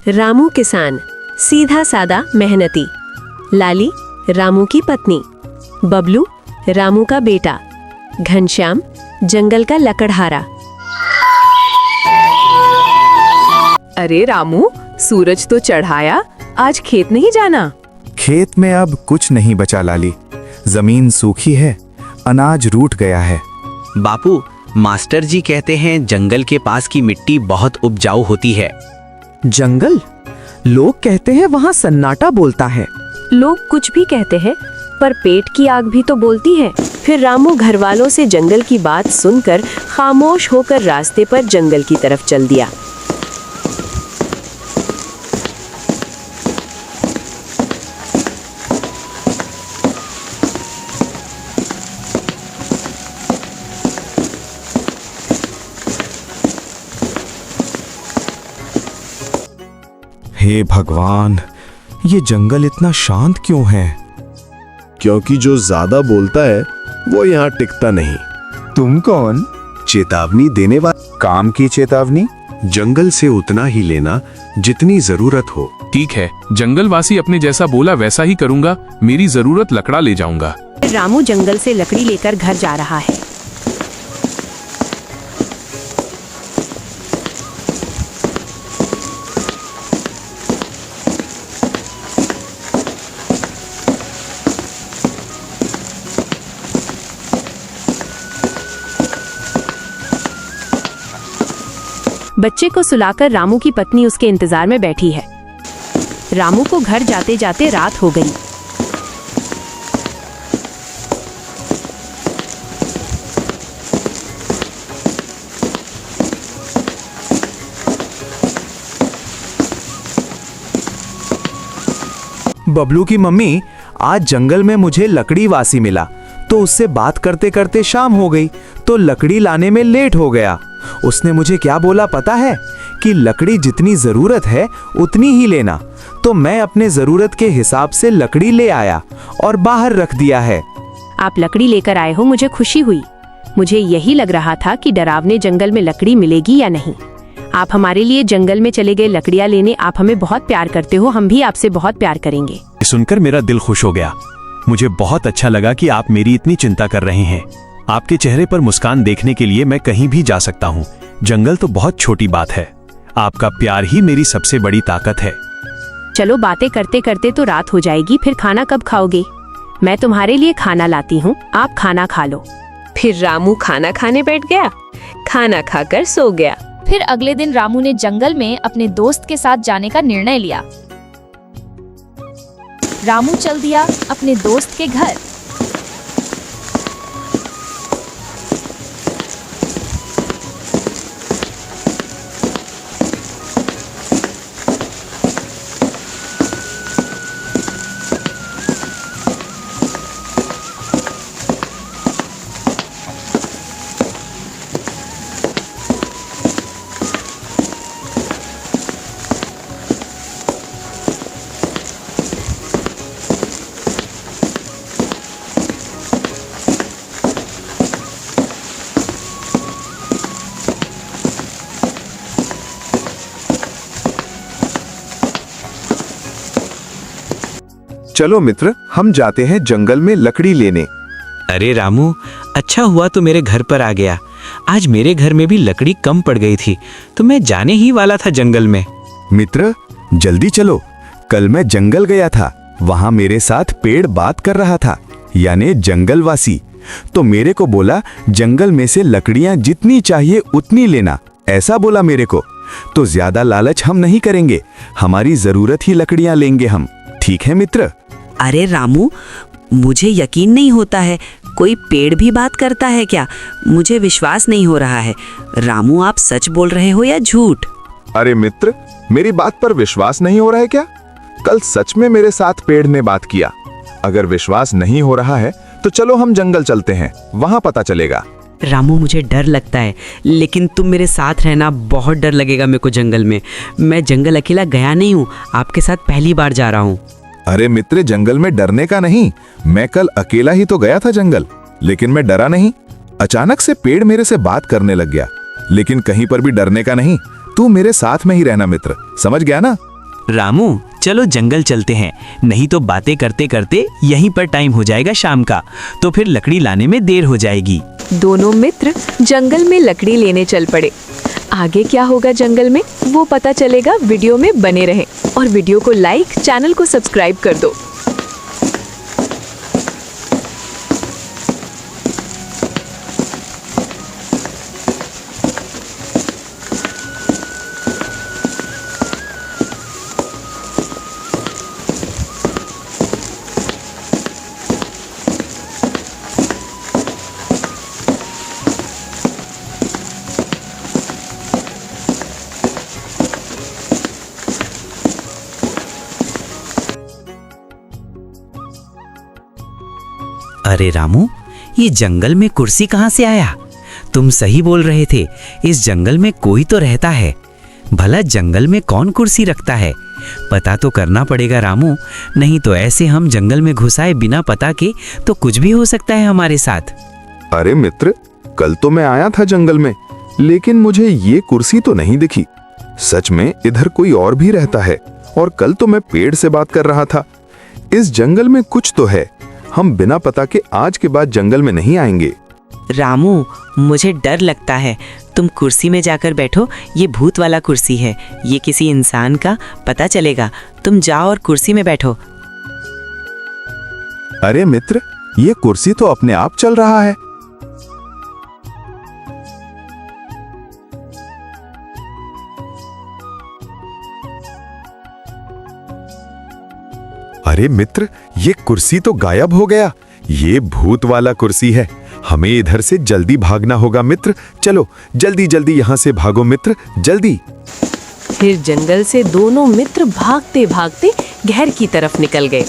रामू किसान, सीधा सादा मेहनती। लाली, रामू की पत्नी। बबलू, रामू का बेटा। घनश्याम, जंगल का लकड़हारा। अरे रामू, सूरज तो चढ़ाया, आज खेत नहीं जाना? खेत में अब कुछ नहीं बचा लाली। जमीन सूखी है, अनाज रूठ गया है। बापू, मास्टर जी कहते हैं जंगल के पास की मिट्टी बहुत उपजाऊ होती है। जंगल? लोग कहते हैं वहाँ सन्नाटा बोलता है। लोग कुछ भी कहते हैं, पर पेट की आग भी तो बोलती है। फिर रामू घर वालों से जंगल की बात सुनकर खामोश होकर रास्ते पर जंगल की तरफ चल दिया। हे भगवान, ये जंगल इतना शांत क्यों है? क्योंकि जो ज्यादा बोलता है वो यहाँ टिकता नहीं। तुम कौन? चेतावनी देने वाला। काम की चेतावनी? जंगल से उतना ही लेना जितनी जरूरत हो। ठीक है, जंगलवासी अपने जैसा बोला वैसा ही करूंगा। मेरी जरूरत लकड़ा ले जाऊंगा। रामू जंगल से लकड़ी लेकर घर जा रहा है। बच्चे को सुलाकर रामू की पत्नी उसके इंतजार में बैठी है। रामू को घर जाते जाते रात हो गई। बबलू की मम्मी, आज जंगल में मुझे लकड़ी वासी मिला, तो उससे बात करते करते शाम हो गई, तो लकड़ी लाने में लेट हो गया। उसने मुझे क्या बोला पता है? कि लकड़ी जितनी जरूरत है उतनी ही लेना। तो मैं अपने जरूरत के हिसाब से लकड़ी ले आया और बाहर रख दिया है। आप लकड़ी लेकर आए हो, मुझे खुशी हुई। मुझे यही लग रहा था कि डरावने जंगल में लकड़ी मिलेगी या नहीं। आप हमारे लिए जंगल में चले गए लकड़ियाँ लेने। आप हमें बहुत प्यार करते हो, हम भी आपसे बहुत प्यार करेंगे। सुनकर मेरा दिल खुश हो गया। मुझे बहुत अच्छा लगा कि आप मेरी इतनी चिंता कर रहे हैं। आपके चेहरे पर मुस्कान देखने के लिए मैं कहीं भी जा सकता हूँ। जंगल तो बहुत छोटी बात है। आपका प्यार ही मेरी सबसे बड़ी ताकत है। चलो, बातें करते करते तो रात हो जाएगी, फिर खाना कब खाओगे? मैं तुम्हारे लिए खाना लाती हूँ, आप खाना खा लो। फिर रामू खाना खाने बैठ गया। खाना खाकर सो गया। फिर अगले दिन रामू ने जंगल में अपने दोस्त के साथ जाने का निर्णय लिया। रामू चल दिया अपने दोस्त के घर। चलो मित्र, हम जाते हैं जंगल में लकड़ी लेने। अरे रामू, अच्छा हुआ तो मेरे घर पर आ गया। आज मेरे घर में भी लकड़ी कम पड़ गई थी, तो मैं जाने ही वाला था जंगल में। मित्र, जल्दी चलो। कल मैं जंगल गया था, वहां मेरे साथ पेड़ बात कर रहा था, यानी जंगलवासी। तो मेरे को बोला जंगल में से लकड़ियां जितनी चाहिए उतनी लेना, ऐसा बोला मेरे को। तो ज्यादा लालच हम नहीं करेंगे, हमारी जरूरत ही लकड़ियां लेंगे हम। ठीक है मित्र? अरे रामू, मुझे यकीन नहीं होता है, कोई पेड़ भी बात करता है क्या? मुझे विश्वास नहीं हो रहा है। रामू, आप सच बोल रहे हो या झूठ? अरे मित्र, मेरी बात पर विश्वास नहीं हो रहा है क्या? कल सच में मेरे साथ पेड़ ने बात किया। अगर विश्वास नहीं हो रहा है तो चलो हम जंगल चलते हैं, वहां पता चलेगा। रामू, मुझे डर लगता है, लेकिन तुम मेरे साथ रहना। बहुत डर लगेगा मेरे को जंगल में। मैं जंगल अकेला गया नहीं हूँ, आपके साथ पहली बार जा रहा हूँ। अरे मित्र, जंगल में डरने का नहीं। मैं कल अकेला ही तो गया था जंगल, लेकिन मैं डरा नहीं। अचानक से पेड़ मेरे से बात करने लग गया, लेकिन कहीं पर भी डरने का नहीं। तू मेरे साथ में ही रहना मित्र, समझ गया ना? रामू चलो जंगल चलते हैं, नहीं तो बातें करते करते यहीं पर टाइम हो जाएगा शाम का, तो फिर लकड़ी लाने में देर हो जाएगी। दोनों मित्र जंगल में लकड़ी लेने चल पड़े। आगे क्या होगा जंगल में वो पता चलेगा। वीडियो में बने रहें और वीडियो को लाइक, चैनल को सब्सक्राइब कर दो। अरे रामू, ये जंगल में कुर्सी कहाँ से आया? तुम सही बोल रहे थे, इस जंगल में कोई तो रहता है। भला जंगल में कौन कुर्सी रखता है? पता तो करना पड़ेगा रामू, नहीं तो ऐसे हम जंगल में घुसाए बिना पता के तो कुछ भी हो सकता है हमारे साथ। अरे मित्र, कल तो मैं आया था जंगल में, लेकिन मुझे ये कुर्सी तो नहीं दिखी। सच में इधर कोई और भी रहता है, और कल तो मैं पेड़ से बात कर रहा था। इस जंगल में कुछ तो है, हम बिना पता के आज के बाद जंगल में नहीं आएंगे। रामू, मुझे डर लगता है। तुम कुर्सी में जाकर बैठो, ये भूत वाला कुर्सी है, ये किसी इंसान का पता चलेगा। तुम जाओ और कुर्सी में बैठो। अरे मित्र, ये कुर्सी तो अपने आप चल रहा है। अरे मित्र, ये कुर्सी तो गायब हो गया। ये भूत वाला कुर्सी है। हमें इधर से जल्दी भागना होगा मित्र। चलो जल्दी जल्दी यहाँ से भागो मित्र, जल्दी। फिर जंगल से दोनों मित्र भागते भागते घर की तरफ निकल गए।